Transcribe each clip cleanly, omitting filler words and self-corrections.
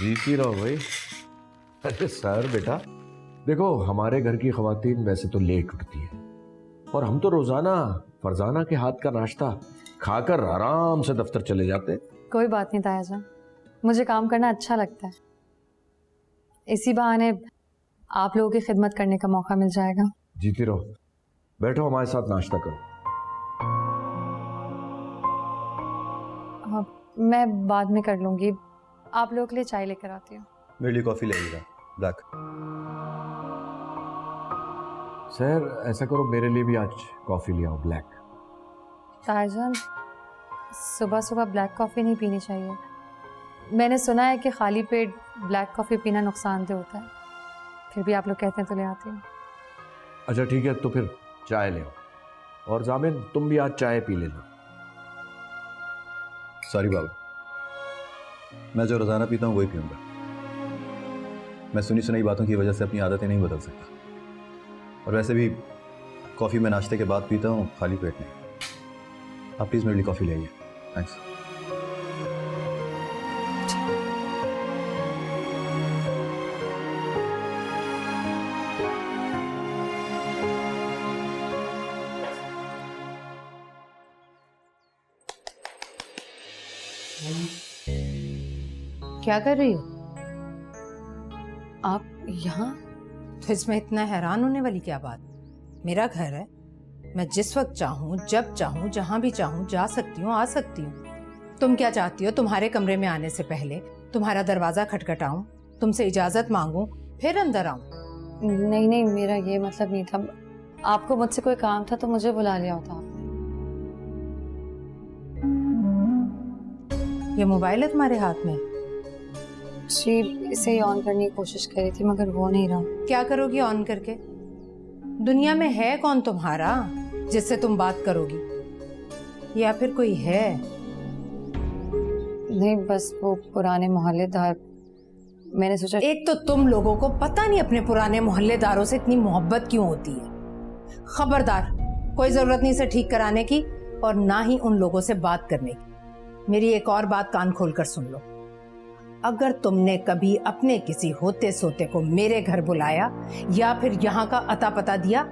जीती रहो भाई। अरे सर बेटा, देखो हमारे घर की खवातीन वैसे तो लेट उठती है और हम तो रोजाना फरजाना के हाथ का नाश्ता खाकर आराम से दफ्तर चले जाते। कोई बात नहीं ताया जान, मुझे काम करना अच्छा लगता है। इसी बहाने आप लोगों की खिदमत करने का मौका मिल जाएगा। जीती रहो, बैठो हमारे साथ नाश्ता करो। मैं बाद में कर लूंगी, आप लोगों के लिए चाय लेकर आती हूँ। मेरे लिए कॉफी लगेगा ब्लैक। सर ऐसा करो, मेरे लिए भी आज कॉफी ले आओ ब्लैक। ताया जान, सुबह सुबह ब्लैक कॉफ़ी नहीं पीनी चाहिए। मैंने सुना है कि खाली पेट ब्लैक कॉफ़ी पीना नुकसानदेह होता है, फिर भी आप लोग कहते हैं तो ले आती हूँ। अच्छा ठीक है, तो फिर चाय ले आओ। और जामिन तुम भी आज चाय पी लेना। सॉरी बाबा, मैं जो रोजाना पीता हूँ वही पीऊंगा। मैं सुनी सुनाई बातों की वजह से अपनी आदतें नहीं बदल सकता। और वैसे भी कॉफ़ी मैं नाश्ते के बाद पीता हूँ, खाली पेट नहीं। आप प्लीज़ मेरे लिए कॉफ़ी ले आइए। थैंक्स। क्या कर रही हो? आप यहाँ? तो इसमें इतना हैरान होने वाली क्या बात? मेरा घर है, मैं जिस वक्त चाहूँ, जब चाहूँ, जहाँ भी चाहूँ जा सकती हूँ, आ सकती हूँ। तुम क्या चाहती हो? तुम्हारे कमरे में आने से पहले तुम्हारा दरवाजा खटखटाऊं, तुमसे इजाजत मांगूं, फिर अंदर आऊं? नहीं नहीं, मेरा ये मतलब नहीं था। आपको मुझसे कोई काम था तो मुझे बुला लिया होता आपने। ये मोबाइल है तुम्हारे हाथ में? जी, इसे ही ऑन करने की कोशिश कर रही थी मगर हो नहीं रहा। क्या करोगी ऑन करके? दुनिया में है कौन तुम्हारा जिससे तुम बात करोगी? या फिर कोई है? नहीं, बस वो पुराने मोहल्लेदार। मैंने सोचा एक तो तुम लोगों को पता नहीं अपने पुराने मोहल्लेदारों से इतनी मोहब्बत क्यों होती है। खबरदार, कोई जरूरत नहीं इसे ठीक कराने की और ना ही उन लोगों से बात करने की। मेरी एक और बात कान खोलकर सुन लो। अगर तुमने कभी अपने किसी होते सोते को मेरे घर बुलाया या फिर यहाँ का अता पता दिया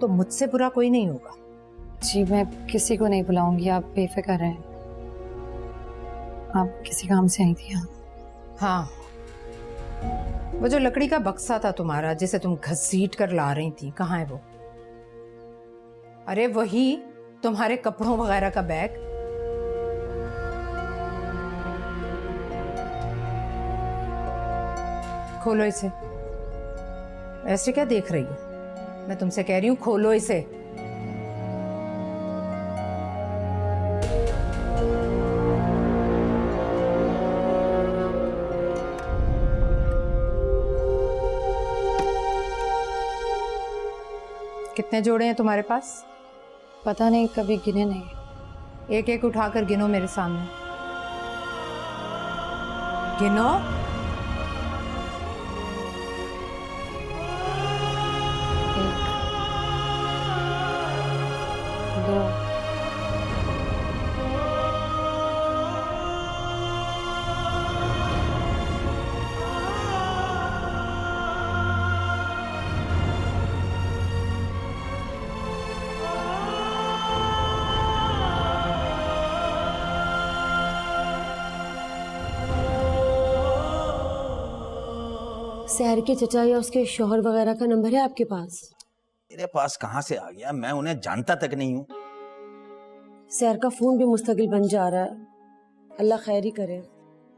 तो मुझसे बुरा कोई नहीं होगा। जी, मैं किसी को नहीं बुलाऊंगी, आप बेफिक्र रहें। आप किसी काम से आई थी यहाँ? हाँ, वो जो लकड़ी का बक्सा था तुम्हारा जिसे तुम घसीट कर ला रही थी, कहाँ है वो? अरे वही तुम्हारे कपड़ों वगैरह का बैग। खोलो इसे। ऐसे क्या देख रही हो? मैं तुमसे कह रही हूं खोलो इसे। कितने जोड़े हैं तुम्हारे पास? पता नहीं, कभी गिने नहीं। एक एक उठाकर गिनो मेरे सामने। गिनो। दो, सैर के चचा या उसके शौहर वगैरह का नंबर है आपके पास? मेरे पास कहां से आ गया? मैं उन्हें जानता तक नहीं हूं। सैर का फोन भी मुस्तकिल बन जा रहा है, अल्लाह खैर ही करे।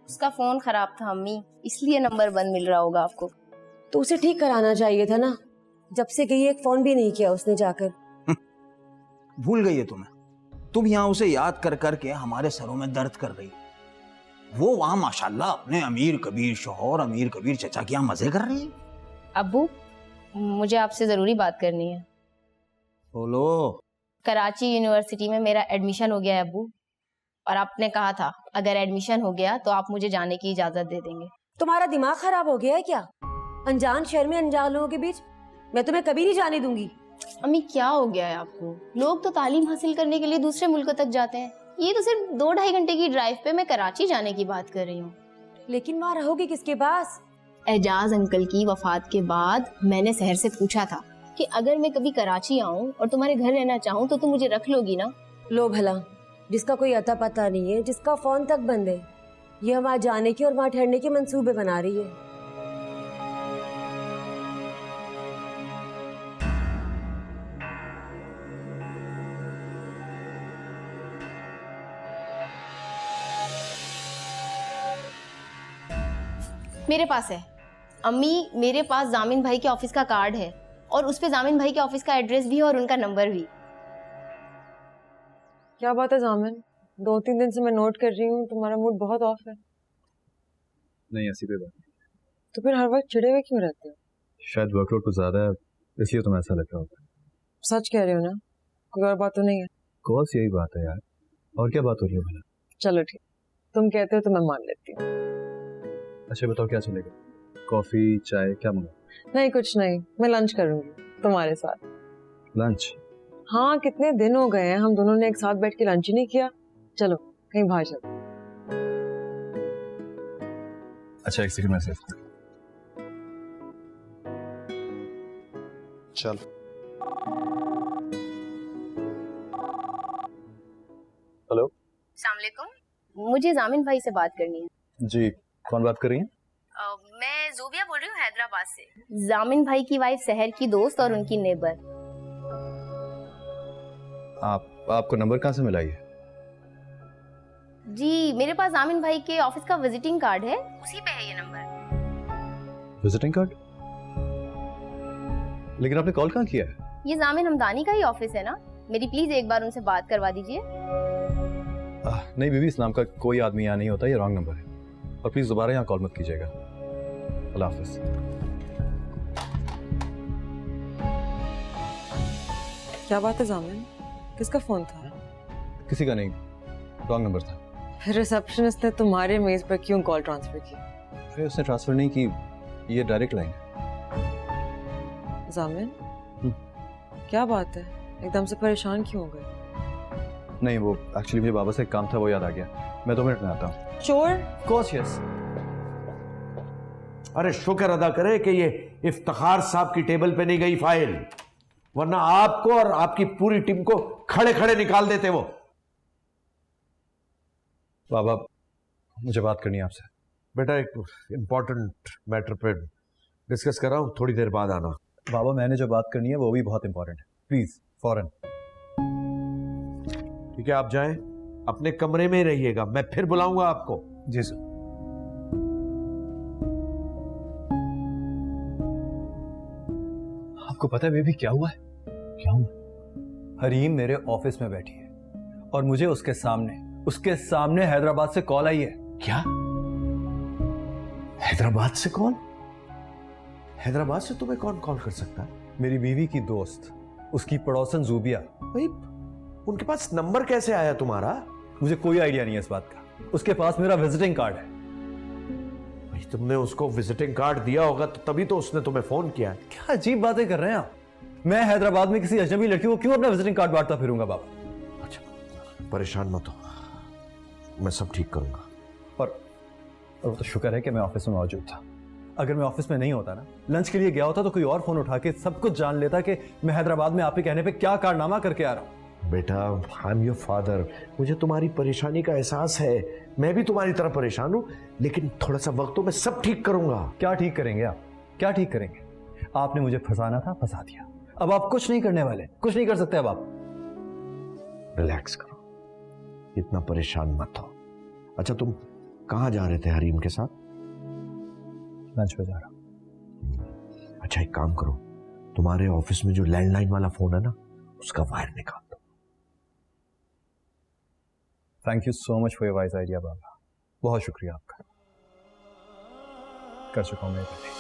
उसका फोन खराब था अम्मी, इसलिए नंबर बंद मिल रहा होगा आपको। तो उसे ठीक कराना चाहिए था ना। जब से गई एक फोन भी नहीं किया उसने जाकर। भूल गई है तुम्हें? तुम यहाँ उसे याद कर करके हमारे सरों में दर्द कर रही। वो वहां माशाल्लाह अपने अमीर कबीर शौहर, अमीर कबीर चचा के यहाँ मजे कर रही है। अब्बू, मुझे आपसे जरूरी बात करनी है। बोलो। कराची यूनिवर्सिटी में मेरा एडमिशन हो गया है अब्बू, और आपने कहा था अगर एडमिशन हो गया तो आप मुझे जाने की इजाजत दे देंगे। तुम्हारा दिमाग खराब हो गया है क्या? अनजान शहर में अनजान लोगों के बीच मैं तुम्हें कभी नहीं जाने दूंगी। अम्मी क्या हो गया है आपको? लोग तो तालीम हासिल करने के लिए दूसरे मुल्कों तक जाते हैं, ये तो सिर्फ 2-2.5 घंटे की ड्राइव पे मैं कराची जाने की बात कर रही हूँ। लेकिन वहाँ रहोगे किसके पास? एजाज अंकल की वफात के बाद मैंने शहर से पूछा था कि अगर मैं कभी कराची आऊं और तुम्हारे घर रहना चाहूं तो तुम मुझे रख लोगी ना? लो भला, जिसका कोई अता पता नहीं है, जिसका फोन तक बंद है, ये वहाँ जाने के और वहाँ ठहरने के मंसूबे बना रही है। मेरे पास है अम्मी, मेरे पास जामिन भाई के ऑफिस का कार्ड है और उस पे जामिन भाई के ऑफिस का एड्रेस भी है और उनका नंबर भी। क्या बात है जामिन, 2-3 दिन से मैं नोट कर रही हूँ तुम्हारा मूड बहुत ऑफ है। नहीं, ऐसी कोई बात नहीं। तो फिर हर वक्त चिड़े हुए क्यों रहते हो? शायद वर्कलोड कुछ ज़्यादा है, इसलिए तुम्हें ऐसा लग रहा होगा। सच कह रहे हो ना? कोई और बात तो नहीं है? कोर्स यही बात है यार, और क्या बात हो रही है भला? चलो ठीक, तुम कहते हो तो मैं मान लेती हूँ। अच्छा बताओ क्या चलेगा? कॉफी, चाय, क्या मंगाओ? नहीं कुछ नहीं, मैं लंच करूंगी तुम्हारे साथ। लंच? हाँ, कितने दिन हो गए हैं हम दोनों ने एक साथ बैठ के लंच ही नहीं किया। चलो कहीं बाहर चलो। अच्छा एक सेकंड मैसेज। चल। हेलो। अस्सलाम वालेकुम, मुझे जामिन भाई से बात करनी है। जी, कौन बात कर रही हैं? मैं जोबिया बोल रही हूँ हैदराबाद से। जामिन भाई की वाइफ शहर की दोस्त और उनकी नेबर। आपको नंबर कहाँ से मिला ये? जी, मेरे पास जामिन भाई के ऑफिस का विजिटिंग कार्ड है, उसी पे है ये नंबर। Visiting card? लेकिन आपने कॉल कहाँ किया है? ये जामिन हमदानी का ही ऑफिस है ना? मेरी प्लीज एक बार उनसे बात करवा दीजिए। नहीं बीबी, इस नाम का कोई आदमी यहाँ नहीं होता, ये रॉन्ग नंबर है। और प्लीज दोबारा यहाँ कॉल मत कीजिएगा। अल्लाह हाफिज। क्या बात है जामिन, किसका फोन था? किसी का नहीं, रॉन्ग नंबर था। रिसेप्शनिस्ट ने तुम्हारे मेज पर क्यों कॉल ट्रांसफर की? फिर उसने ट्रांसफर नहीं की, ये डायरेक्ट लाइन है। जामिन, क्या बात है, एकदम से परेशान क्यों हो गए? नहीं, वो एक्चुअली मुझे बाबा से एक काम था, वो याद आ गया। मैं 2 मिनट में आता हूँ। चोर? Course yes. अरे शुक्र अदा करे कि ये इफ्तिखार साहब की टेबल पे नहीं गई फाइल, वरना आपको और आपकी पूरी टीम को खड़े खड़े निकाल देते वो। बाबा मुझे बात करनी है आपसे। बेटा एक इंपॉर्टेंट मैटर पे डिस्कस कर रहा हूं, थोड़ी देर बाद आना। बाबा मैंने जो बात करनी है वो भी बहुत इंपॉर्टेंट है, प्लीज फौरन। ठीक है, आप जाएं, अपने कमरे में ही रहिएगा, मैं फिर बुलाऊंगा आपको। जी सर। आपको पता है बेबी क्या हुआ है? क्या हुआ? हरीम मेरे ऑफिस में बैठी है और मुझे उसके सामने हैदराबाद से कॉल आई है। क्या? हैदराबाद से कॉल? हैदराबाद से तुम्हें कौन कॉल कर सकता है? मेरी बीवी की दोस्त, उसकी पड़ोसन जूबिया। भाई उनके पास नंबर कैसे आया तुम्हारा? मुझे कोई आइडिया नहीं है इस बात का। उसके पास मेरा विजिटिंग कार्ड है। भाई तुमने उसको विजिटिंग कार्ड दिया होगा तो तभी तो उसने तुम्हें फोन किया है। क्या अजीब बातें कर रहे हैं आप? मैं हैदराबाद में किसी अजनबी लड़की को क्यों अपना विजिटिंग कार्ड बांटता फिरूंगा बाबा? अच्छा परेशान मत हो, मैं सब ठीक करूंगा। और वो तो शुक्र है कि मैं ऑफिस में मौजूद था। अगर मैं ऑफिस में नहीं होता ना, लंच के लिए गया होता, तो कोई और फोन उठा के सब कुछ जान लेता कि मैं हैदराबाद में आपके कहने पे क्या कारनामा करके आ रहा हूं। बेटा आई एम योर फादर, मुझे तुम्हारी परेशानी का एहसास है, मैं भी तुम्हारी तरह परेशान हूं, लेकिन थोड़ा सा वक्त तो मैं सब ठीक करूंगा। क्या ठीक करेंगे आप? क्या ठीक करेंगे? आपने मुझे फंसाना था, फंसा दिया। अब आप कुछ नहीं करने वाले, कुछ नहीं कर सकते अब आप। रिलैक्स करो, इतना परेशान मत हो। अच्छा तुम कहाँ जा रहे थे हरीम के साथ? लंच पे जा रहा हूं। अच्छा एक काम करो, तुम्हारे ऑफिस में जो लैंडलाइन वाला फोन है ना, उसका वायर निकाल दो। Thank you so much for your wise idea बाबा, बहुत शुक्रिया आपका। कर चुका हूं मैं पहले।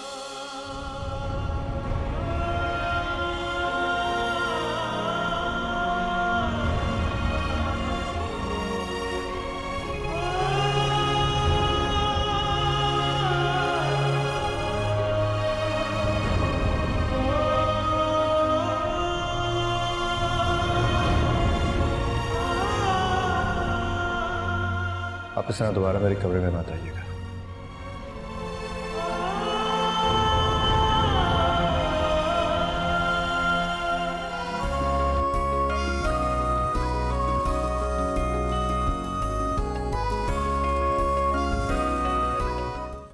आप इस तरह दोबारा मेरे कमरे में मत आइएगा।